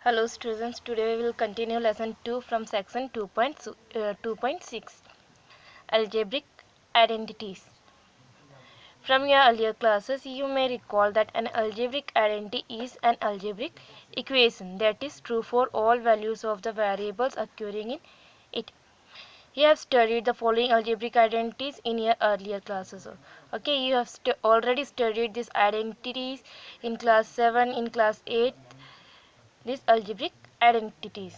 Hello students, today we will continue lesson 2 from section 2.6 Algebraic Identities. From your earlier classes, you may recall that an algebraic identity is an algebraic equation that is true for all values of the variables occurring in it. You have studied the following algebraic identities in your earlier classes. Okay, you have already studied these identities in class 7, in class 8, these algebraic identities.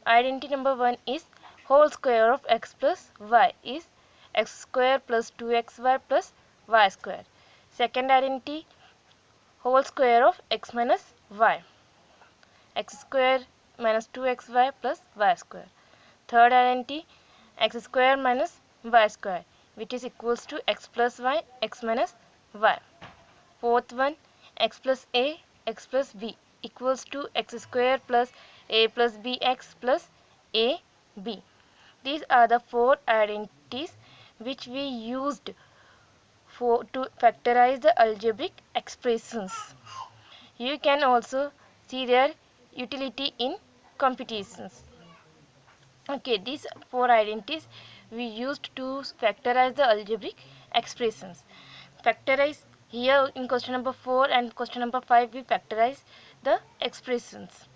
Identity number 1 is whole square of x plus y is x square plus 2xy plus y square. Second identity, whole square of x minus y, x square minus 2xy plus y square. Third identity, x square minus y square, which is equals to x plus y, x minus y. Fourth one, x plus a, x plus b equals to x square plus a plus bx plus a b. These are the four identities which we used to factorize the algebraic expressions. You can also see their utility in computations. Okay, these four identities we used to factorize the algebraic expressions. Factorize here in question number 4 and question number 5 we factorize the expressions.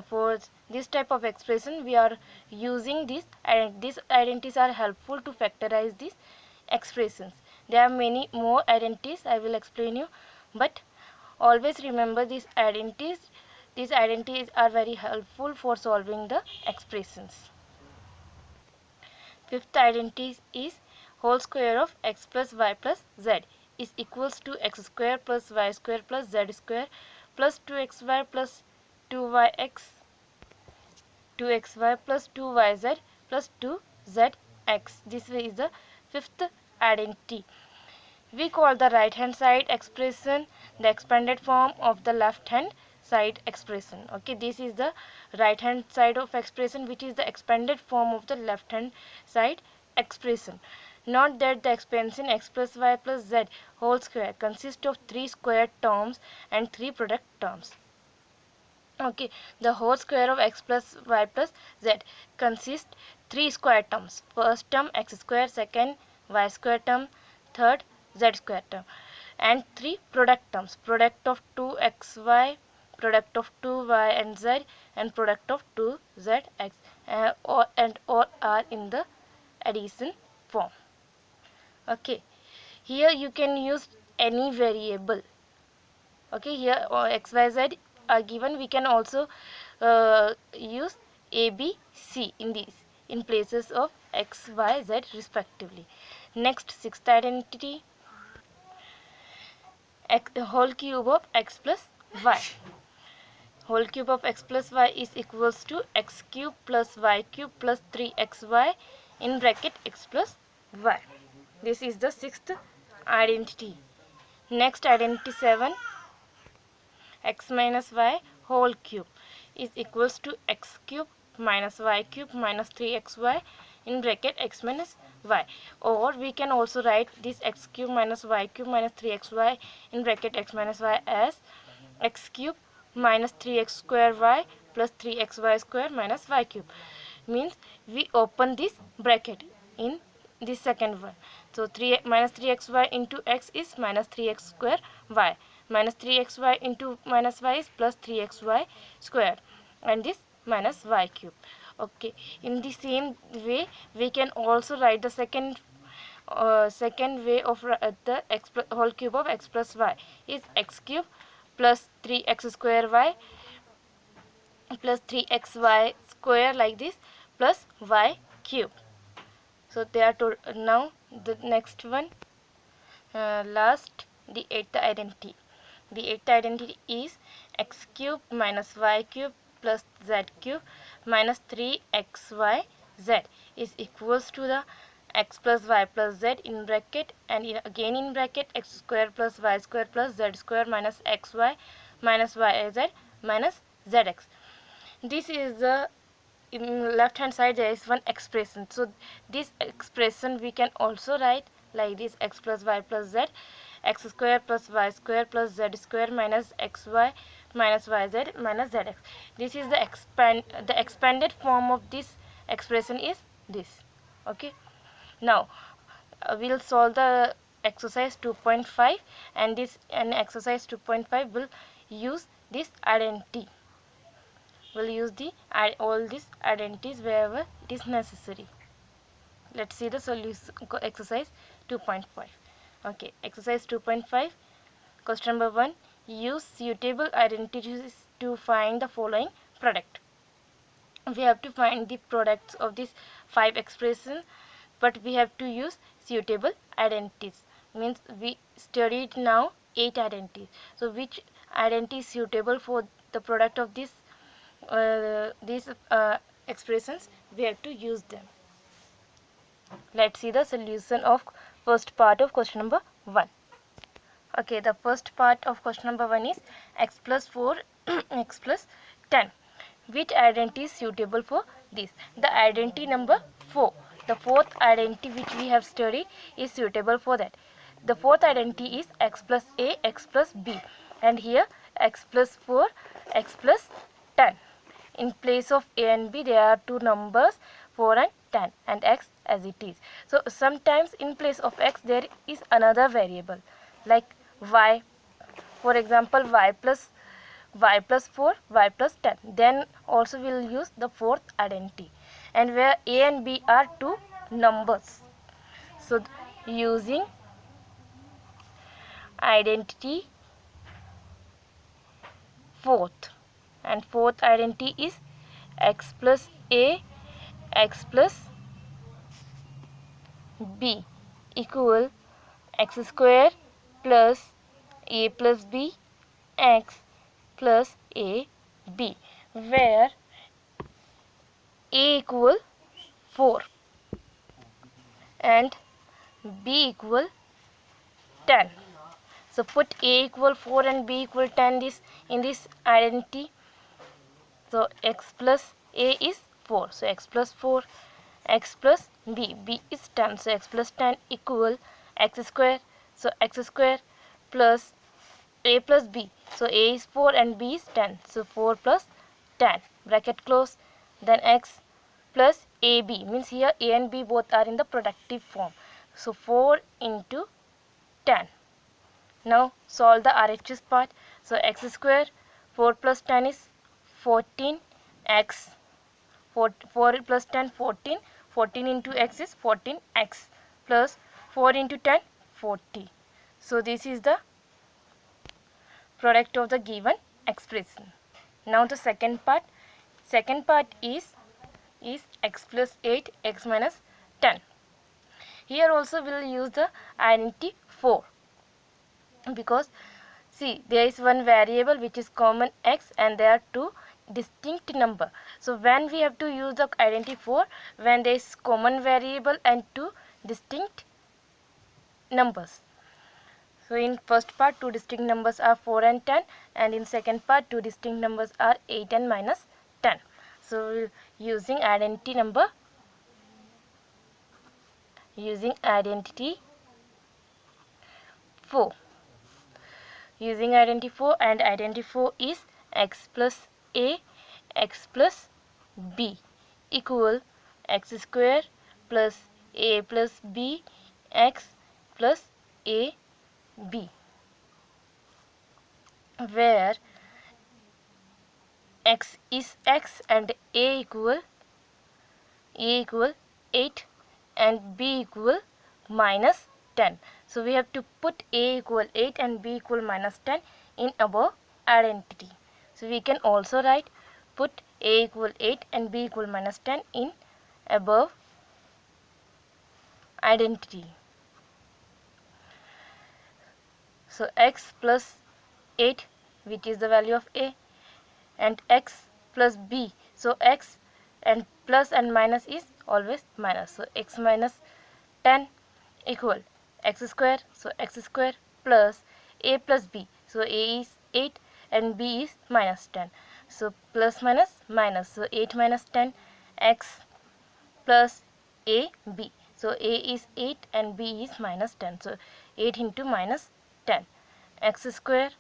For this type of expression we are using this, and these identities are helpful to factorize these expressions. There are many more identities I will explain you, but always remember these identities. These identities are very helpful for solving the expressions. Fifth identity is whole square of x plus y plus z is equals to x square plus y square plus z square plus 2xy plus 2xy plus 2yz plus 2zx. This is the fifth identity. We call the right hand side expression the expanded form of the left hand side expression. Okay, this is the right hand side of expression which is the expanded form of the left hand side expression. Note that the expansion x plus y plus z whole square consists of 3 square terms and 3 product terms. Okay, the whole square of x plus y plus z consists 3 square terms. First term x square, second y square term, third z square term, and 3 product terms, product of 2xy, product of 2y and z, and product of 2zx, all are in the addition form. Okay, here you can use any variable. Okay, here x, y, z are given. We can also use a, b, c in these in places of x, y, z respectively. Next, sixth identity, whole cube of x plus y. Whole cube of x plus y is equals to x cube plus y cube plus 3xy in bracket x plus y. This is the sixth identity. Next, identity 7, x minus y whole cube is equals to x cube minus y cube minus 3xy in bracket x minus y, or we can also write this x cube minus y cube minus 3xy in bracket x minus y as x cube minus 3x square y plus 3xy square minus y cube. Means we open this bracket in this second one. So 3 minus 3xy into x is minus 3x square y, minus 3xy into minus y is plus 3xy square, and this minus y cube. Okay, in the same way we can also write the second way of the whole cube of x plus y is x cube plus 3x square y plus 3xy square like this plus y cube. So they are now the next one, last, the eighth identity. The eighth identity is x cube minus y cube plus z cube minus 3xy z is equals to the x plus y plus z in bracket and again in bracket x square plus y square plus z square minus xy minus yz minus zx. This is the, in left hand side there is one expression. So this expression we can also write like this: x plus y plus z, x square plus y square plus z square minus xy minus yz minus zx. This is the expanded form of this expression is this. Okay, now we'll solve the exercise 2.5, and this and exercise 2.5 will use this identity. We'll use all these identities wherever it is necessary. Let's see the solution. Exercise 2.5. Okay, exercise 2.5. Question number 1. Use suitable identities to find the following product. We have to find the products of these 5 expressions, but we have to use suitable identities. Means we studied now 8 identities. So which identity is suitable for the product of these expressions? We have to use them. Let's see the solution of first part of question number 1. Okay, the first part of question number 1 is x plus 4 x plus 10. Which identity is suitable for this? The identity number 4. The fourth identity which we have studied is suitable for that. The fourth identity is x plus a x plus b, and here x plus 4 x plus 10. In place of a and b there are two numbers 4 and 10 and x as it is. So sometimes in place of x there is another variable like y. For example, y plus 4 y plus 10. Then also we will use the fourth identity, and where a and b are two numbers. So using identity fourth, and fourth identity is x plus a x plus b equal x square plus a plus b x plus a b, where a equal 4 and b equal 10. So put a equal 4 and b equal 10 in this identity. So x plus a is 4, so x plus 4, x plus b is 10, so x plus 10 equal x square, so x square plus a plus b, so a is 4 and b is 10, so 4 plus 10 bracket close. Then x plus ab, means here a and b both are in the productive form, so 4 into 10. Now solve the RHS part. So x square 4 plus 10 is 14, x 4 plus 10 14, 14 into x is 14x plus 4 into 10 40. So this is the product of the given expression. Now the second part is x plus 8 x minus 10. Here also we will use the identity 4, because see there is one variable which is common x and there are two distinct number. So when we have to use the identity 4, when there is common variable and two distinct numbers. So in first part two distinct numbers are 4 and 10, and in second part two distinct numbers are 8 and minus 10. So using identity 4. Using identity 4, and identity 4 is x plus a x plus b equal x square plus a plus b x plus a b, where x is x and a equal 8 and b equal minus 10. So we have to put a equal 8 and b equal minus 10 in above identity. So we can also write put a equal 8 and b equal minus 10 in above identity. So x plus 8, which is the value of a, and x plus b. So x and plus and minus is always minus. So x minus 10 equal x square. So x square plus a plus b. So a is 8 and b is minus 10. So plus minus minus. So 8 minus 10 x plus a b. So a is 8 and b is minus 10. So 8 into minus 10, x square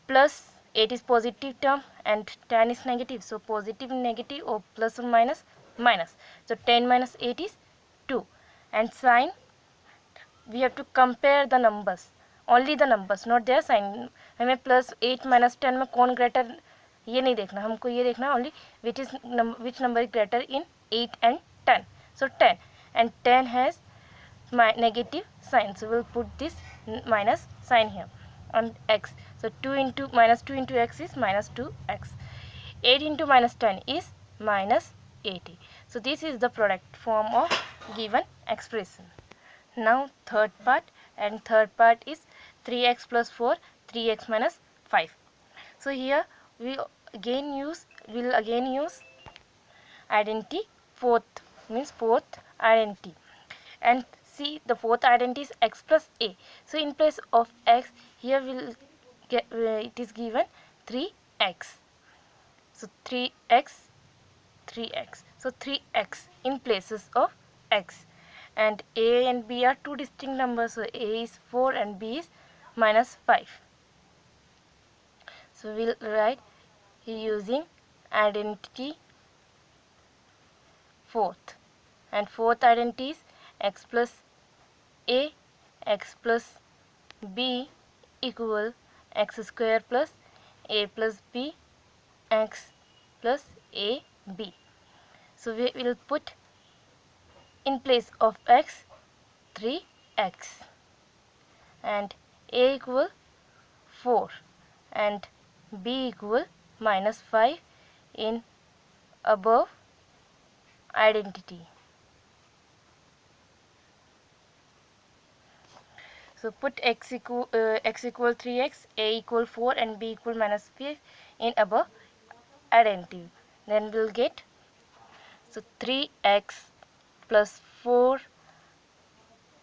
plus 8 is positive term and 10 is negative, so positive negative or plus or minus minus, so 10 minus 8 is 2. And sign, we have to compare the numbers, only the numbers, not their sign. हमें plus 8 minus 10 में कौन greater ये नहीं देखना, हमको ये देखना only which number is greater in 8 and 10. So 10 and 10 has negative sign, so we'll put this minus sign here on x. So 2 into x is minus 2x. 8 into minus 10 is minus 80. So this is the product form of given expression. Now third part, and third part is 3x plus 4, 3x minus 5. So here we will again use identity fourth, means fourth identity, and see the fourth identity is x plus a. So in place of x, here will get it is given 3x. So 3x. So 3x in places of x, and a and b are two distinct numbers, so a is 4 and b is minus 5. So we'll write using identity fourth, and fourth identity is x plus a, x plus b equal x square plus a plus b, x plus a b. So we will put in place of x 3x, and a equal 4 and b equal minus 5 in above identity. So put x equal 3x, a equal 4 and b equal minus 5 in above identity. Then we'll get, so 3x plus 4,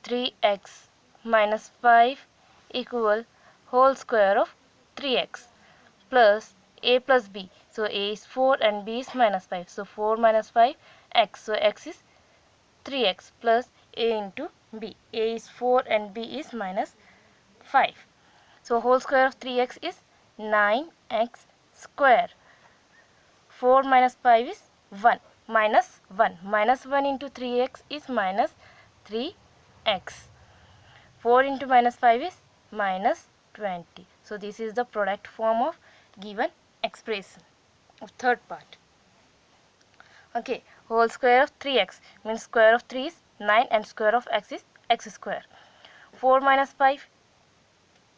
3x minus 5 equal whole square of 3x plus a plus b. So a is 4 and b is minus 5. So 4 minus 5 x. So x is 3x plus a into b. A is 4 and b is minus 5. So whole square of 3x is 9x square. 4 minus 5 is 1. Minus 1. Minus 1 into 3x is minus 3x. 4 into minus 5 is minus 20. So this is the product form of given expression of third part. Okay, whole square of 3x means square of 3 is 9 and square of x is x square. 4 minus 5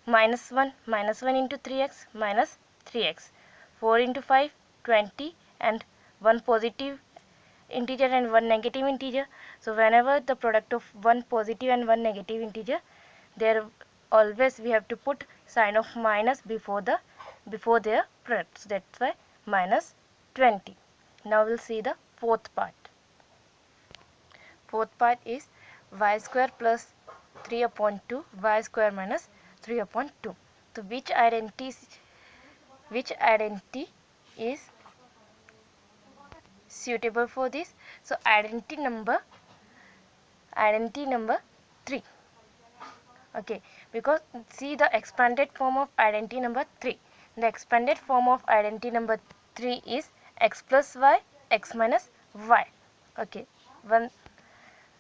minus 1 into 3x minus 3x. 4 into 5 20 and one positive integer and one negative integer. So whenever the product of one positive and one negative integer, there always we have to put sign of minus before their product. So that's why minus 20. Now we'll see the fourth part. Fourth part is y square plus 3 upon 2 y square minus 3 upon 2. So which identity is suitable for this? So identity number 3. Okay, because see the expanded form of identity number 3. The expanded form of identity number 3 is x plus y, x minus y. Okay,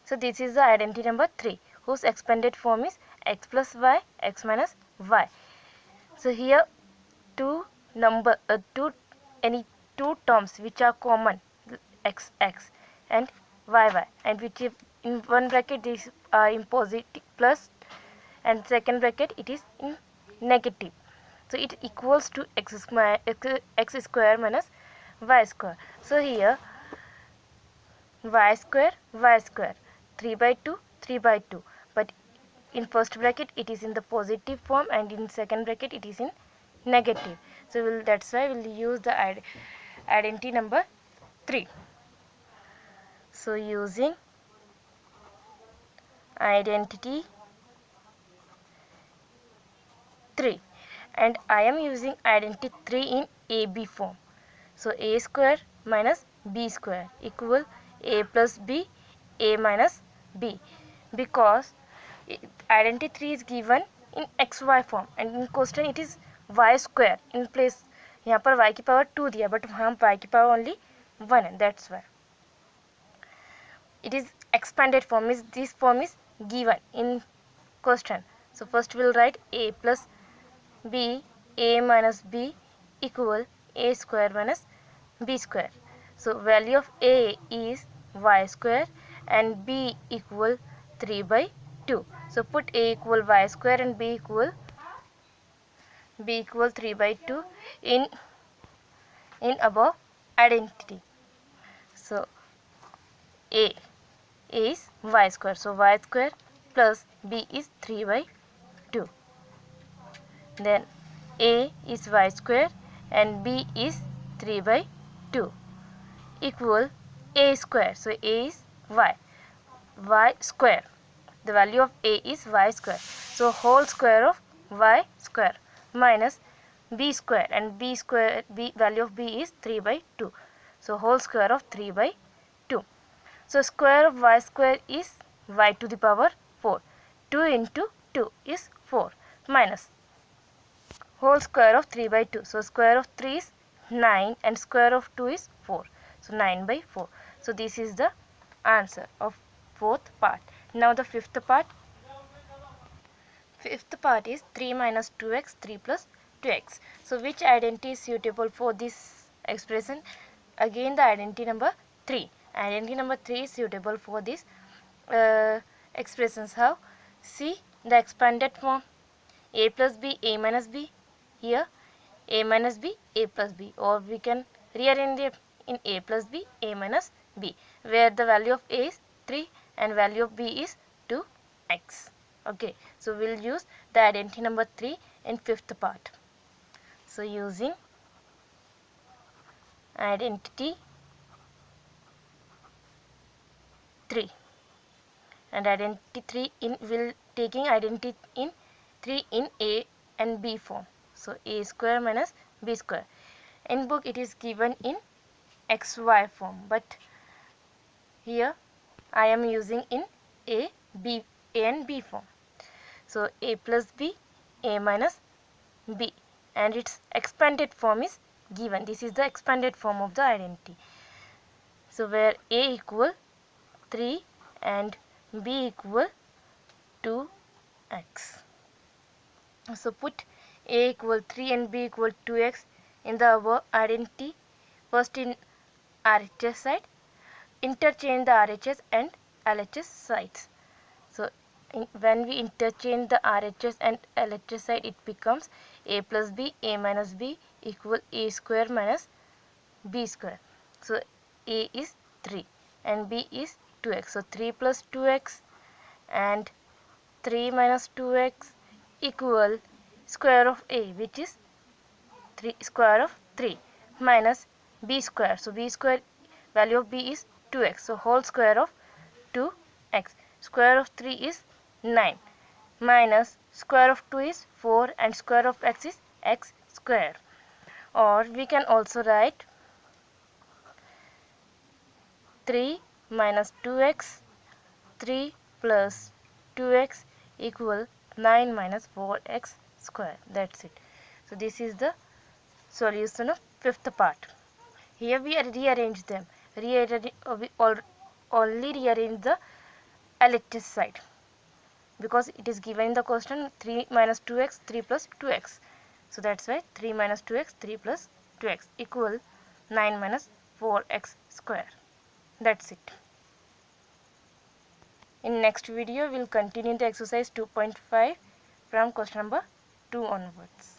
so this is the identity number 3, whose expanded form is x plus y, x minus y. So here two terms which are common, x and y, and which in one bracket these are in positive plus, and second bracket it is in negative. So it equals to x square minus y square. So here y square 3 by 2, but in first bracket it is in the positive form and in second bracket it is in negative. So that's why we'll use the identity number 3. So using identity 3, and I am using identity 3 in AB form. So a square minus b square equal a plus b, a minus b, because identity 3 is given in xy form and in question it is y square in place. यहाँ पर y की power 2 दिया, but वहाँ y की power only 1 है, that's why. It is expanded form. Is this form is given in question. So first we'll write a plus b, a minus b equal a square minus b square. So value of a is y square and b equal 3 by 2. So put a equal y square and b equal 3 by 2 in above identity. So a is y square, so y square plus b is 3 by 2. Then a is y square and b is 3 by 2 equal a square. So a is y square. The value of a is y square. So whole square of y square minus b square, and b value of b is 3 by 2. So whole square of 3 by 2. So square of y square is y to the power 4. 2 into 2 is 4 minus whole square of 3 by 2. So square of 3 is 9 and square of 2 is 4. So 9 by 4. So this is the answer of fourth part. Now the fifth part. Fifth part is 3 minus 2x, 3 plus 2x. So which identity is suitable for this expression? Again the identity number 3. Identity number 3 is suitable for this expressions. How? See the expanded form. A plus b, a minus b. Here a minus b, a plus b, or we can rearrange it in a plus b, a minus b, where the value of a is 3 and value of b is 2x. Okay, so we'll use the identity number 3 in fifth part. So using identity 3 and identity 3 in will taking identity in 3 in a and b form. So a square minus b square. In book it is given in xy form, but here I am using in a and b form. So a plus b, a minus b, and its expanded form is given. This is the expanded form of the identity. So where a equal 3 and b equal 2x. So put a equal 3 and b equal 2x in the above identity. First in RHS side, interchange the RHS and LHS sides. So when we interchange the RHS and LHS side, it becomes a plus b, a minus b equal a square minus b square. So a is 3 and b is 2x. So 3 plus 2x and 3 minus 2x equal square of a, which is 3 square of 3 minus b square. So b square value of b is 2x. So whole square of 2x. Square of 3 is 9 minus square of 2 is 4 and square of x is x square. Or we can also write 3 minus 2x, 3 plus 2x equal 9 minus 4x square. That's it. So this is the solution of fifth part. Here we rearrange them. We only rearrange the LHS side, because it is given in the question 3 minus 2x, 3 plus 2x. So that's why 3 minus 2x, 3 plus 2x equal 9 minus 4x square. That's it. In next video, we'll continue the exercise 2.5 from question number 2 onwards.